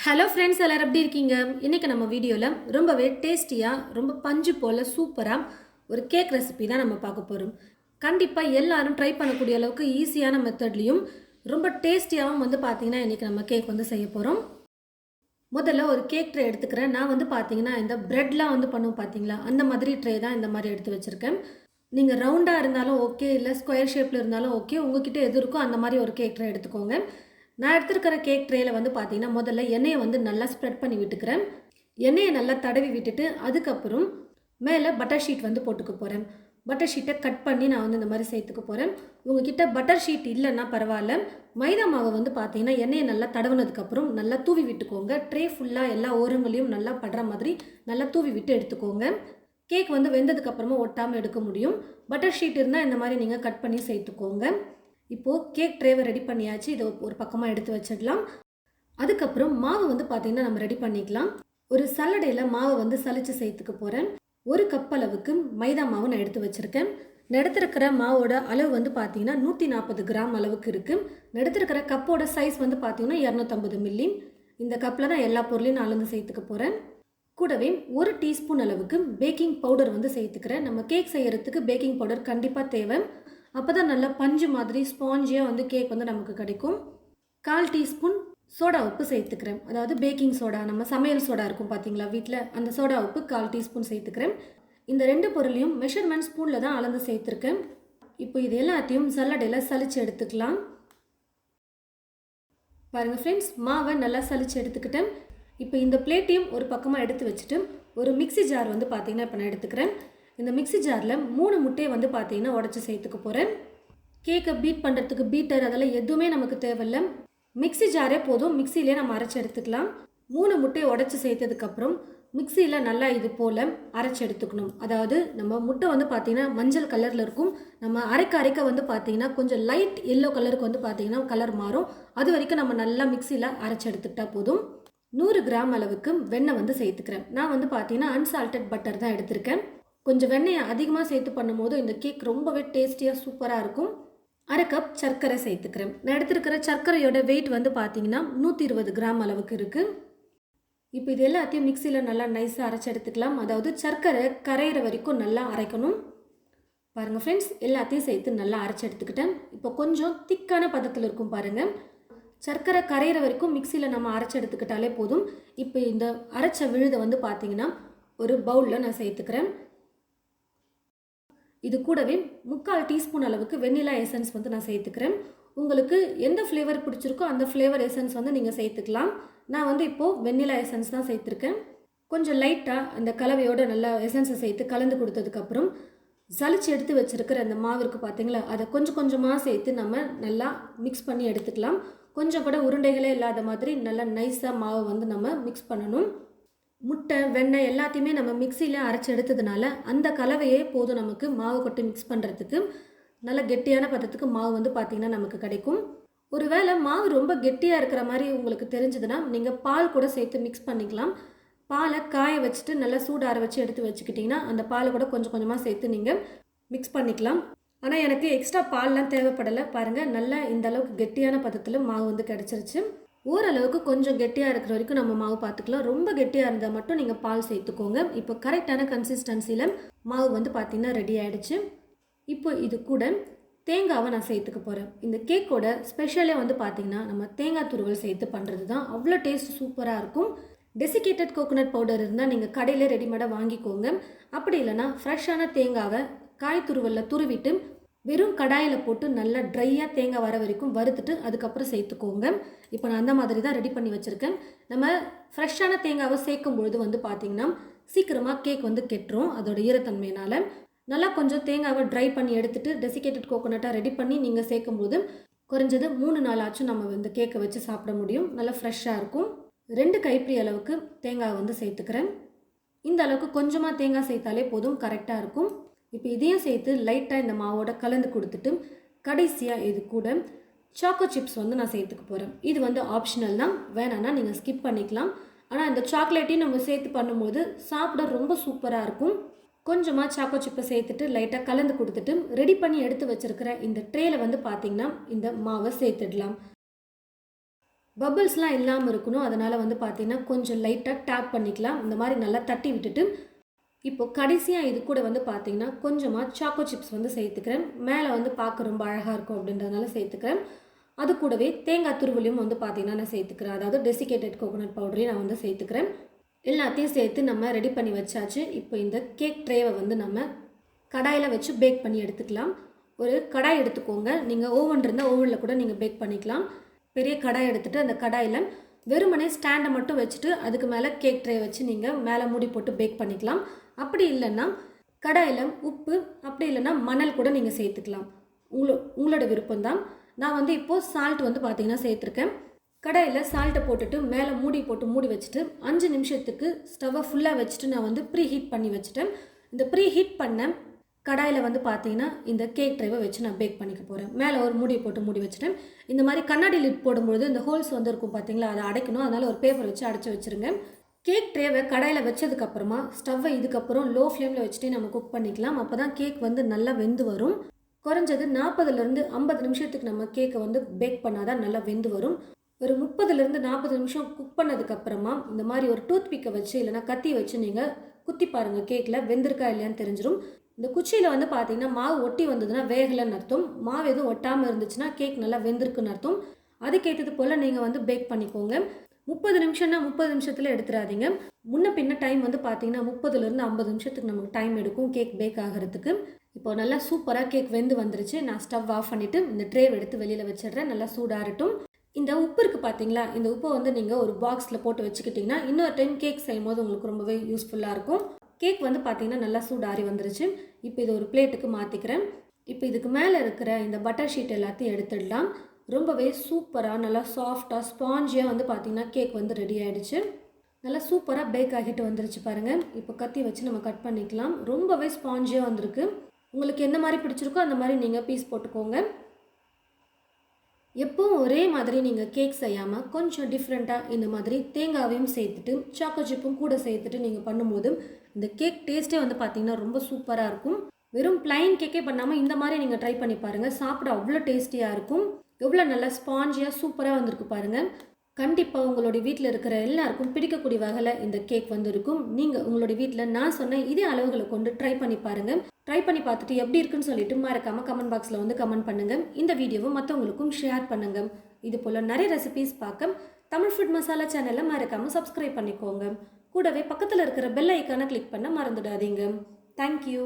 Hello friends, எல்லாரும் எப்படி இருக்கீங்க? இன்றைக்கி நம்ம வீடியோவில் ரொம்பவே டேஸ்டியாக ரொம்ப பஞ்சு போல் சூப்பராக ஒரு கேக் ரெசிபி தான் நம்ம பார்க்க போகிறோம். கண்டிப்பாக எல்லாரும் ட்ரை பண்ணக்கூடிய அளவுக்கு ஈஸியான மெத்தட்லேயும் ரொம்ப டேஸ்டியாகவும் பார்த்தீங்கன்னா இன்றைக்கி நம்ம கேக் செய்ய போகிறோம். முதல்ல ஒரு கேக் ட்ரே எடுத்துக்கிறேன். நான் பார்த்தீங்கன்னா இந்த ப்ரெட்லாம் பண்ணுவோம் பார்த்தீங்களா, அந்த மாதிரி ட்ரே தான் இந்த மாதிரி எடுத்து வச்சுருக்கேன். நீங்கள் ரவுண்டாக இருந்தாலும் ஓகே, இல்லை ஸ்கொயர் ஷேப்பில் இருந்தாலும் ஓகே, உங்ககிட்ட எது இருக்கோ அந்த மாதிரி ஒரு கேக் ட்ரே எடுத்துக்கோங்க. நான் எடுத்துருக்கிற கேக் ட்ரேயில் பார்த்தீங்கன்னா முதல்ல எண்ணெயை நல்லா ஸ்ப்ரெட் பண்ணி விட்டுக்கிறேன். எண்ணெயை நல்லா தடவி விட்டுட்டு அதுக்கப்புறம் மேலே பட்டர் ஷீட் போட்டுக்க போகிறேன். பட்டர் ஷீட்டை கட் பண்ணி நான் இந்த மாதிரி சேர்த்துக்க போகிறேன். உங்ககிட்ட பட்டர் ஷீட் இல்லைன்னா பரவாயில்ல, மைதா மாவை பார்த்தீங்கன்னா எண்ணெயை நல்லா தடவுனதுக்கப்புறம் நல்லா தூவி விட்டுக்கோங்க. ட்ரே ஃபுல்லாக எல்லா ஓரங்களையும் நல்லா படுற மாதிரி நல்லா தூவி விட்டு எடுத்துக்கோங்க. கேக் வெந்ததுக்கப்புறமா ஒட்டாமல் எடுக்க முடியும். பட்டர் ஷீட் இருந்தால் இந்த மாதிரி நீங்கள் கட் பண்ணி சேர்த்துக்கோங்க. இப்போது கேக் ட்ரேவை ரெடி பண்ணியாச்சு. இதை ஒரு பக்கமாக எடுத்து வச்சிடலாம். அதுக்கப்புறம் மாவு பார்த்தீங்கன்னா நம்ம ரெடி பண்ணிக்கலாம். ஒரு சல்லடையில் மாவை சலிச்சு சேர்த்துக்க போகிறேன். ஒரு கப் அளவுக்கு மைதா மாவு நான் எடுத்து வச்சுருக்கேன். நான் எடுத்துருக்கிற மாவோட அளவு பார்த்தீங்கன்னா 140 கிராம் அளவுக்கு இருக்குது. நான் எடுத்துருக்கிற கப்போட சைஸ் பார்த்தீங்கன்னா 250 மில்லி. இந்த கப்பில் தான் எல்லா பொருளையும் நான் அளந்து சேர்த்துக்க போகிறேன். கூடவே 1 டீஸ்பூன் அளவுக்கு பேக்கிங் பவுடர் சேர்த்துக்கிறேன். நம்ம கேக் செய்கிறதுக்கு பேக்கிங் பவுடர் கண்டிப்பாக தேவை. அப்போ தான் நல்லா பஞ்சு மாதிரி ஸ்பாஞ்சியாக கேக் நமக்கு கிடைக்கும். 1/4 டீஸ்பூன் சோடா உப்பு சேர்த்துக்கிறேன். அதாவது பேக்கிங் சோடா, நம்ம சமையல் சோடா இருக்கும் பார்த்தீங்களா வீட்டில், அந்த சோடா உப்பு 1/4 டீஸ்பூன் சேர்த்துக்கிறேன். இந்த 2 பொருளையும் மெஷர்மெண்ட் ஸ்பூனில் தான் அளந்து சேர்த்துருக்கேன். இப்போ இது எல்லாத்தையும் சல்லடையில் சலிச்சு எடுத்துக்கலாம். பாருங்கள் ஃப்ரெண்ட்ஸ், மாவை நல்லா சலிச்சு எடுத்துக்கிட்டேன். இப்போ இந்த பிளேட்டையும் ஒரு பக்கமாக எடுத்து வச்சுட்டு ஒரு மிக்சி ஜார் பார்த்தீங்கன்னா இப்போ நான் எடுத்துக்கிறேன். இந்த மிக்சி ஜாரில் 3 முட்டையை பார்த்தீங்கன்னா உடச்சி சேர்த்துக்க போகிறேன். கேக்கை பீட் பண்ணுறதுக்கு பீட்டர் அதெல்லாம் எதுவுமே நமக்கு தேவையில்லை, மிக்சி ஜாரே போதும். மிக்சியிலே நம்ம அரைச்சி எடுத்துக்கலாம். 3 முட்டையை உடச்சி சேர்த்ததுக்கப்புறம் மிக்சியில் நல்லா இது போல் அரைச்சி எடுத்துக்கணும். அதாவது நம்ம முட்டை பார்த்தீங்கன்னா மஞ்சள் கலரில் இருக்கும். நம்ம அரைக்க பார்த்தீங்கன்னா கொஞ்சம் லைட் எல்லோ கலருக்கு பார்த்தீங்கன்னா கலர் மாறும். அது வரைக்கும் நம்ம நல்லா மிக்சியில் அரைச்சி எடுத்துக்கிட்டால் போதும். 100 கிராம் அளவுக்கு வெண்ணெய் சேர்த்துக்கிறேன். நான் பார்த்தீங்கன்னா அன்சால்டட் பட்டர் தான் எடுத்திருக்கேன். கொஞ்சம் வெண்ணெயை அதிகமாக சேர்த்து பண்ணும்போது இந்த கேக் ரொம்பவே டேஸ்டியாக சூப்பராக இருக்கும். 1/2 கப் சர்க்கரை சேர்த்துக்கிறேன். நான் எடுத்துருக்கிற சர்க்கரையோட வெயிட் பார்த்தீங்கன்னா 120 கிராம் அளவுக்கு இருக்குது. இப்போ இது எல்லாத்தையும் மிக்சியில் நல்லா நைஸாக அரைச்சி எடுத்துக்கலாம். அதாவது சர்க்கரை கரையிற வரைக்கும் நல்லா அரைக்கணும். பாருங்கள் ஃப்ரெண்ட்ஸ், எல்லாத்தையும் சேர்த்து நல்லா அரைச்சி எடுத்துக்கிட்டேன். இப்போ கொஞ்சம் திக்கான பதத்தில் இருக்கும் பாருங்கள். சர்க்கரை கரையிற வரைக்கும் மிக்சியில் நம்ம அரைச்சி எடுத்துக்கிட்டாலே போதும். இப்போ இந்த அரைச்ச விழுதை பார்த்தீங்கன்னா ஒரு பவுலில் நான் சேர்த்துக்கிறேன். இது கூடவே 3/4 டீஸ்பூன் அளவுக்கு வெண்ணிலா எசன்ஸ் நான் சேர்த்துக்கிறேன். உங்களுக்கு எந்த ஃப்ளேவர் பிடிச்சிருக்கோ அந்த ஃப்ளேவர் எசன்ஸ் நீங்கள் சேர்த்துக்கலாம். நான் இப்போது வெண்ணிலா எசன்ஸ் தான் சேர்த்துருக்கேன். கொஞ்சம் லைட்டாக அந்த கலவையோட நல்லா எசன்ஸை சேர்த்து கலந்து கொடுத்ததுக்கப்புறம் சலிச்சு எடுத்து வச்சுருக்கிற அந்த மாவிற்கு பார்த்தீங்களா, அதை கொஞ்சம் கொஞ்சமாக சேர்த்து நம்ம நல்லா மிக்ஸ் பண்ணி எடுத்துக்கலாம். கொஞ்சம் கூட உருண்டைகளே இல்லாத மாதிரி நல்லா நைஸாக மாவை நம்ம மிக்ஸ் பண்ணணும். முட்டை வெண்ணெய் எல்லாத்தையுமே நம்ம மிக்சியில் அரைச்சி எடுத்ததுனால அந்த கலவையே போதும் நமக்கு மாவு கொட்டி மிக்ஸ் பண்ணுறதுக்கு. நல்ல கெட்டியான பதத்துக்கு மாவு பார்த்திங்கன்னா நமக்கு கிடைக்கும். ஒருவேளை மாவு ரொம்ப கெட்டியாக இருக்கிற மாதிரி உங்களுக்கு தெரிஞ்சதுன்னா நீங்கள் பால் கூட சேர்த்து மிக்ஸ் பண்ணிக்கலாம். பாலை காய வச்சுட்டு நல்லா சூடார வச்சு எடுத்து வச்சுக்கிட்டிங்கன்னா அந்த பாலை கூட கொஞ்சம் கொஞ்சமாக சேர்த்து நீங்கள் மிக்ஸ் பண்ணிக்கலாம். ஆனால் எனக்கு எக்ஸ்ட்ரா பால்லாம் தேவைப்படலை. பாருங்கள், நல்லா இந்த அளவுக்கு கெட்டியான பதத்தில் மாவு கிடச்சிருச்சு. ஓரளவுக்கு கொஞ்சம் கெட்டியாக இருக்கிற வரைக்கும் நம்ம மாவு பார்த்துக்கலாம். ரொம்ப கெட்டியாக இருந்தால் மட்டும் நீங்கள் பால் சேர்த்துக்கோங்க. இப்போ கரெக்டான கன்சிஸ்டன்சியில் மாவு பார்த்தீங்கன்னா ரெடி ஆகிடுச்சு. இப்போ இது கூட தேங்காவை நான் சேர்த்துக்க போகிறேன். இந்த கேக்கோட ஸ்பெஷலே பார்த்தீங்கன்னா நம்ம தேங்காய் துருவல் சேர்த்து பண்ணுறது தான். அவ்வளோ டேஸ்ட் சூப்பராக இருக்கும். டெசிகேட்டட் கோகோனட் பவுடர் இருந்தால் நீங்கள் கடையில் ரெடிமேடாக வாங்கிக்கோங்க. அப்படி இல்லைனா ஃப்ரெஷ்ஷான தேங்காவை காய் துருவலில் துருவிட்டு வெறும் கடாயில் போட்டு நல்லா ட்ரையாக தேங்காய் வர வரைக்கும் வறுத்துட்டு அதுக்கப்புறம் சேர்த்துக்கோங்க. இப்போ நான் அந்த மாதிரி தான் ரெடி பண்ணி வச்சுருக்கேன். நம்ம ஃப்ரெஷ்ஷான தேங்காவை சேர்க்கும் பொழுது பார்த்திங்கன்னா சீக்கிரமாக கேக் கெட்டுரும் அதோட ஈரத்தன்மையினால். நல்லா கொஞ்சம் தேங்காவை ட்ரை பண்ணி எடுத்துகிட்டு டெசிகேட்டட் கோகோனட்டாக ரெடி பண்ணி நீங்கள் சேர்க்கும்போது குறைஞ்சது 3 நாள் ஆச்சும் நம்ம இந்த கேக்கை வச்சு சாப்பிட முடியும். நல்லா ஃப்ரெஷ்ஷாக இருக்கும். 2 கைப்பிடி அளவுக்கு தேங்காய் சேர்த்துக்கிறேன். இந்த அளவுக்கு கொஞ்சமாக தேங்காய் சேர்த்தாலே போதும், கரெக்டாக இருக்கும். இப்போ இதையும் சேர்த்து லைட்டாக இந்த மாவோட கலந்து கொடுத்துட்டு கடைசியாக இது கூட சாக்கோ சிப்ஸ் நான் சேர்த்துக்க போகிறேன். இது ஆப்ஷனல் தான், வேணான்னா நீங்கள் ஸ்கிப் பண்ணிக்கலாம். ஆனால் இந்த சாக்லேட்டையும் நம்ம சேர்த்து பண்ணும்போது சாப்பிட ரொம்ப சூப்பராக இருக்கும். கொஞ்சமாக சாக்கோ சிப்பை சேர்த்துட்டு லைட்டாக கலந்து கொடுத்துட்டு ரெடி பண்ணி எடுத்து வச்சுருக்கிற இந்த ட்ரேயில் பார்த்தீங்கன்னா இந்த மாவை சேர்த்துடலாம். பபிள்ஸ்லாம் இல்லாமல் இருக்கணும். அதனால் வந்து பார்த்தீங்கன்னா கொஞ்சம் லைட்டாக டேப் பண்ணிக்கலாம். இந்த மாதிரி நல்லா தட்டி விட்டுட்டு இப்போ கடைசியாக இது கூட வந்து பார்த்தீங்கன்னா கொஞ்சமாக சாக்கோ சிப்ஸ் வந்து சேர்த்துக்கிறேன். மேலே வந்து பார்க்க ரொம்ப அழகாக இருக்கும் அப்படின்றதுனால சேர்த்துக்கிறேன். அது கூடவே தேங்காய் துருவலையும் வந்து பார்த்தீங்கன்னா நான் சேர்த்துக்கிறேன். அதாவது டெசிகேட்டட் கோகோனட் பவுடரையும் நான் வந்து சேர்த்துக்கிறேன். எல்லாத்தையும் சேர்த்து நம்ம ரெடி பண்ணி வச்சாச்சு. இப்போ இந்த கேக் ட்ரேவை வந்து நம்ம கடாயில் வச்சு பேக் பண்ணி எடுத்துக்கலாம். ஒரு கடாய் எடுத்துக்கோங்க. நீங்கள் ஓவன் இருந்தால் ஓவனில் கூட நீங்கள் பேக் பண்ணிக்கலாம். பெரிய கடாய் எடுத்துகிட்டு அந்த கடாயில் வெறுமனே ஸ்டாண்டை மட்டும் வச்சுட்டு அதுக்கு மேலே கேக் ட்ரே வச்சு நீங்கள் மேலே மூடி போட்டு பேக் பண்ணிக்கலாம். அப்படி இல்லைன்னா கடாயில் உப்பு, அப்படி இல்லைன்னா மணல் கூட நீங்கள் சேர்த்துக்கலாம். உங்களோட விருப்பம்தான். நான் வந்து இப்போது சால்ட் வந்து பார்த்திங்கன்னா சேர்த்துருக்கேன். கடாயில் சால்ட்டை போட்டுட்டு மேலே மூடி போட்டு மூடி வச்சுட்டு 5 நிமிஷத்துக்கு ஸ்டவ்வை ஃபுல்லாக வச்சுட்டு நான் வந்து ப்ரீ ஹீட் பண்ணி வச்சுட்டேன். இந்த ப்ரீ ஹீட் பண்ண கடாயில் வந்து பார்த்தீங்கன்னா இந்த கேக் ட்ரேவை வச்சு நான் பேக் பண்ணிக்க போகிறேன். மேலே ஒரு மூடி போட்டு மூடி வச்சுட்டேன். இந்த மாதிரி கண்ணாடி லிட் போடும்பொழுது இந்த ஹோல்ஸ் வந்து இருக்கும் பார்த்தீங்களா, அதை அடைக்கணும். அதனால் ஒரு பேப்பர் வச்சு அடைச்சி வச்சுருங்க. கேக் ட்ரேவை கடாயில் வச்சதுக்கப்புறமா ஸ்டவ்வை இதுக்கப்புறம் லோ ஃப்ளேமில் வச்சுட்டே நம்ம குக் பண்ணிக்கலாம். அப்போ தான் கேக் வந்து நல்லா வெந்து வரும். குறைஞ்சது 40லேருந்து 50 நிமிஷத்துக்கு நம்ம கேக்கை வந்து பேக் பண்ணால் தான் நல்லா வெந்து வரும். ஒரு 30லேருந்து 40 நிமிஷம் குக் பண்ணதுக்கப்புறமா இந்த மாதிரி ஒரு டூத் பிக்கை வச்சு இல்லைனா கத்தி வச்சு நீங்கள் குத்தி பாருங்கள். கேக்கில் வெந்திருக்கா இல்லையான்னு தெரிஞ்சிடும். இந்த குச்சியில் வந்து பார்த்தீங்கன்னா மாவு ஒட்டி வந்ததுன்னா வேகலைன்னு அர்த்தம். மாவு எதுவும் ஒட்டாமல் இருந்துச்சுன்னா கேக் நல்லா வெந்திருக்குன்னு அர்த்தம். அதுக்கேற்றது போல் நீங்கள் வந்து பேக் பண்ணிக்கோங்க. 30 நிமிஷம்னா 30 நிமிஷத்தில் எடுத்துடாதீங்க. முன்ன பின்ன டைம் வந்து பார்த்தீங்கன்னா 30லேருந்து 50 நிமிஷத்துக்கு நமக்கு டைம் எடுக்கும் கேக் பேக் ஆகிறதுக்கு. இப்போ நல்லா சூப்பராக கேக் வெந்து வந்துருச்சு. நான் ஸ்டவ் ஆஃப் பண்ணிவிட்டு இந்த ட்ரேவை எடுத்து வெளியில் வச்சிடுறேன். நல்லா சூடாகட்டும். இந்த உப்பு இருக்குது பார்த்தீங்களா, இந்த உப்பை வந்து நீங்கள் ஒரு பாக்ஸில் போட்டு வச்சுக்கிட்டிங்கன்னா இன்னொரு டைம் கேக் செய்யும் போது உங்களுக்கு ரொம்பவே யூஸ்ஃபுல்லாக இருக்கும். கேக் வந்து பார்த்தீங்கன்னா நல்லா சூடாரி வந்துருச்சு. இப்போ இது ஒரு பிளேட்டுக்கு மாற்றிக்கிறேன். இப்போ இதுக்கு மேலே இருக்கிற இந்த பட்டர் ஷீட் எல்லாத்தையும் எடுத்துடலாம். ரொம்பவே சூப்பராக நல்லா சாஃப்டாக ஸ்பாஞ்சியாக வந்து பார்த்தீங்கன்னா கேக் வந்து ரெடி ஆகிடுச்சு. நல்லா சூப்பராக பேக் ஆகிட்டு வந்துருச்சு பாருங்கள். இப்போ கத்தி வச்சு நம்ம கட் பண்ணிக்கலாம். ரொம்பவே ஸ்பாஞ்சியாக வந்திருக்கு. உங்களுக்கு என்ன மாதிரி பிடிச்சிருக்கோ அந்த மாதிரி நீங்கள் பீஸ் போட்டுக்கோங்க. எப்பவும் ஒரே மாதிரி நீங்கள் கேக் செய்யாமல் கொஞ்சம் டிஃப்ரெண்ட்டாக இந்த மாதிரி தேங்காவையும் சேர்த்துட்டு சாக்கோ சிப்பும் கூட சேர்த்துட்டு நீங்கள் பண்ணும்போது இந்த கேக் டேஸ்ட்டே வந்து பார்த்தீங்கன்னா ரொம்ப சூப்பராக இருக்கும். வெறும் பிளைன் கேக்கே பண்ணாமல் இந்த மாதிரி நீங்கள் ட்ரை பண்ணி பாருங்கள். சாப்பிட அவ்வளோ டேஸ்டியாக இருக்கும். எவ்வளோ நல்லா ஸ்பாஞ்சியாக சூப்பராக வந்திருக்கு பாருங்கள். கண்டிப்பாக உங்களுடைய வீட்டில் இருக்கிற எல்லாருக்கும் பிடிக்கக்கூடிய வகையில் இந்த கேக் வந்து இருக்கும். நீங்கள் உங்களுடைய வீட்டில் நான் சொன்ன இதே அளவுகளை கொண்டு ட்ரை பண்ணி பாருங்கள். ட்ரை பண்ணி பார்த்துட்டு எப்படி இருக்குன்னு சொல்லிட்டு மறக்காமல் கமெண்ட் பாக்ஸில் வந்து கமெண்ட் பண்ணுங்கள். இந்த வீடியோவை மற்றவங்களுக்கும் ஷேர் பண்ணுங்கள். இது போல் நிறைய ரெசிபீஸ் பார்க்க தமிழ் ஃபுட் மசாலா சேனலை மறக்காமல் சப்ஸ்கிரைப் பண்ணிக்கோங்க. கூடவே பக்கத்தில் இருக்கிற பெல் ஐக்கானை கிளிக் பண்ண மறந்துடாதீங்க. தேங்க்யூ.